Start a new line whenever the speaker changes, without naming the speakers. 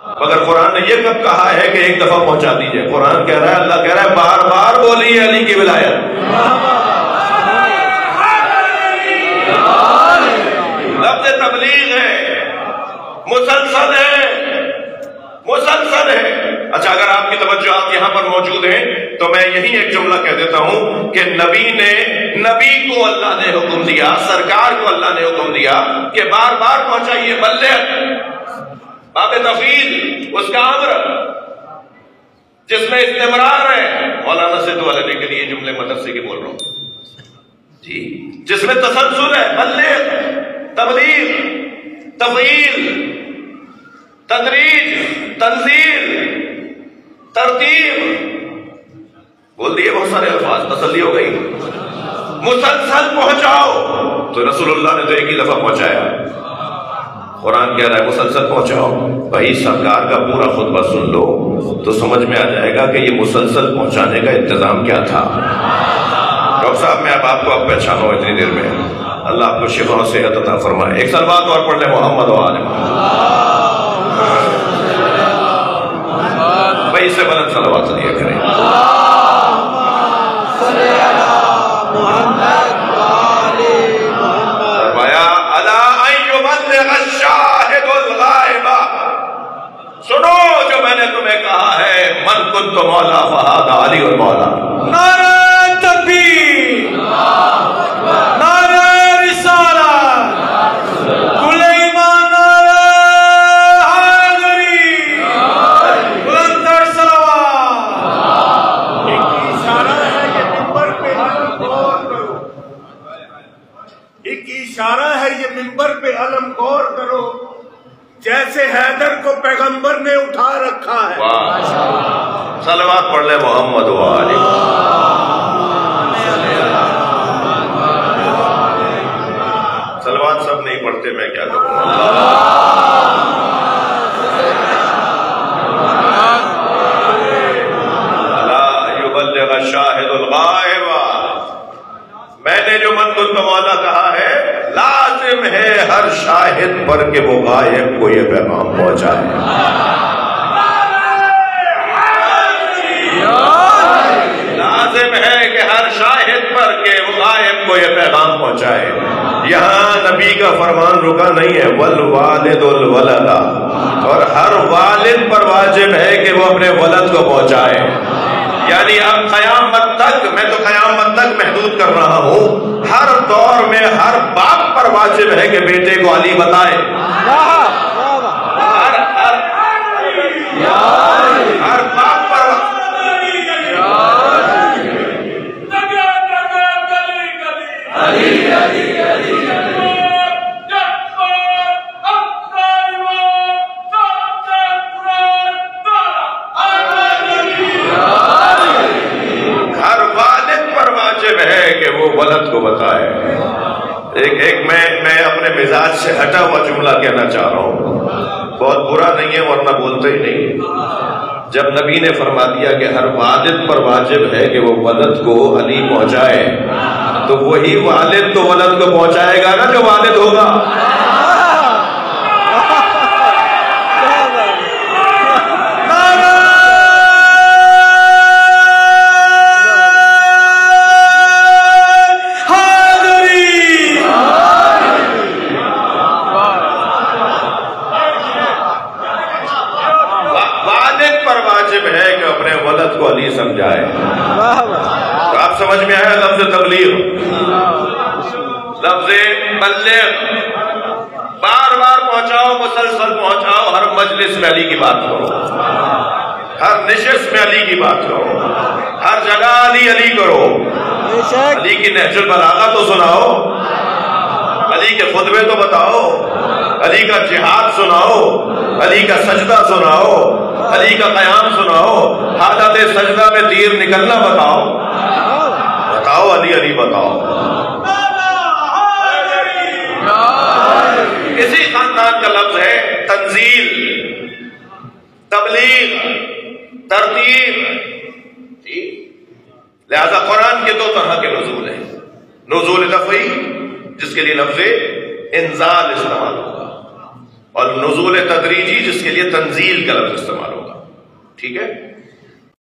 مگر قرآن نے یہ کب کہا ہے کہ ایک دفعہ پہنچا دیجئے؟ قرآن کہہ رہا ہے، اللہ کہہ رہا ہے بار بار بولیے علی کی ولایت۔ لفظ تبلیغ ہے، مسلسل ہے، مسلسل ہے۔ اچھا، اگر آپ کی توجہات یہاں پر موجود ہیں تو میں یہی ایک جملہ کہہ دیتا ہوں کہ نبی کو اللہ نے حکم دیا، سرکار کو اللہ نے حکم دیا کہ بار بار پہنچائیے، بلغ، باب تفعیل اس کا امر، جس میں استمرار ہے۔ مولانا سدھو والے کے لیے جملے مدرسے کے بول رہا ہوں جی، جس میں تسلسل ہے، بلغ، تبلیغ، تفعیل، تدریج، تنزیل، ترتیب، بول دیے بہت سارے الفاظ، تسلی ہو گئی۔ مسلسل پہنچاؤ، تو رسول اللہ نے تو ایک ہی دفعہ پہنچایا۔ قرآن کہہ رہا ہے مسلسل پہنچاؤ۔ بھائی سرکار کا پورا خطبہ سن لو تو سمجھ میں آ جائے گا کہ یہ مسلسل پہنچانے کا انتظام کیا تھا۔ ڈاکٹر صاحب میں اب آپ کو پہچانوں اتنی دیر میں، اللہ آپ کو شفا و صحت عطا فرمائے۔ ایک صلوات اور پڑھ لیں محمد و آل محمد۔ بھائی اس سے بلند صلوات دیا کریں۔ سنو جو میں نے تمہیں کہا ہے، من کنت مولا فہذا علی المولا۔
نعرہ تکبیر، نعرہ رسالت، کل ایمان، نعرہ حیدری، بلندتر صلوات۔ ایک اشارہ ہے یہ منبر پہ علم غور کرو، ایک اشارہ ہے یہ منبر پہ علم غور کرو، جیسے حیدر کو پیغمبر نے اٹھا رکھا ہے۔
صلوات پڑھ لے محمد و آل محمد۔ صلوات سب نہیں پڑھتے، میں کیا کروں؟ الا یبلغ الشاہد الغائب۔ میں نے جو من کنت مولا کہا ہے، لازم ہے ہر شاہد پر کہ وہ غائب کو یہ پیغام پہنچائے۔ لازم ہے کہ ہر شاہد پر کہ وہ غائب کو یہ پیغام پہنچائے۔ یہاں نبی کا فرمان رکا نہیں ہے، والوالد الولد، اور ہر والد پر واجب ہے کہ وہ اپنے ولد کو پہنچائے۔ یعنی اب قیامت تک، میں تو قیامت تک محدود کر رہا ہوں، ہر دور میں ہر باپ پر واجب ہے کہ بیٹے کو علی بتائے۔ ہر باپ پر ولد کو بتائے۔ ایک میں اپنے مزاج سے ہٹا ہوا جملہ کہنا چاہ رہا ہوں، بہت برا نہیں ہے ورنہ بولتے ہی نہیں۔ جب نبی نے فرما دیا کہ ہر والد پر واجب ہے کہ وہ ولد کو علی پہنچائے، تو وہی والد تو ولد کو پہنچائے گا نا جو والد ہوگا۔ سمجھائے۔ تو آپ سمجھ میں آیا لفظ تبلیغ، لفظ بلغ، بار بار پہنچاؤ، مسلسل پہنچاؤ، ہر مجلس میں علی کی بات کرو، ہر نشست میں علی کی بات کرو، ہر جگہ علی علی کرو۔ علی کی نہج البلاغہ تو سناؤ، علی کے خطبے تو بتاؤ، علی کا جہاد سناؤ، علی کا سجدہ سناؤ، علی کا قیام سناؤ، حالت سجدہ میں تیر نکلنا بتاؤ، بتاؤ علی علی بتاؤ۔ اسی خاندان کا لفظ ہے تنزیل، تبلیغ، ترتیب۔ لہذا قرآن کے دو طرح کے نزول ہیں، نزول دفعی جس کے لیے لفظ انزال استعمال ہوگا، اور نزول تدریجی جس کے لیے تنزیل کا لفظ استعمال ہوگا. ٹھیک ہے.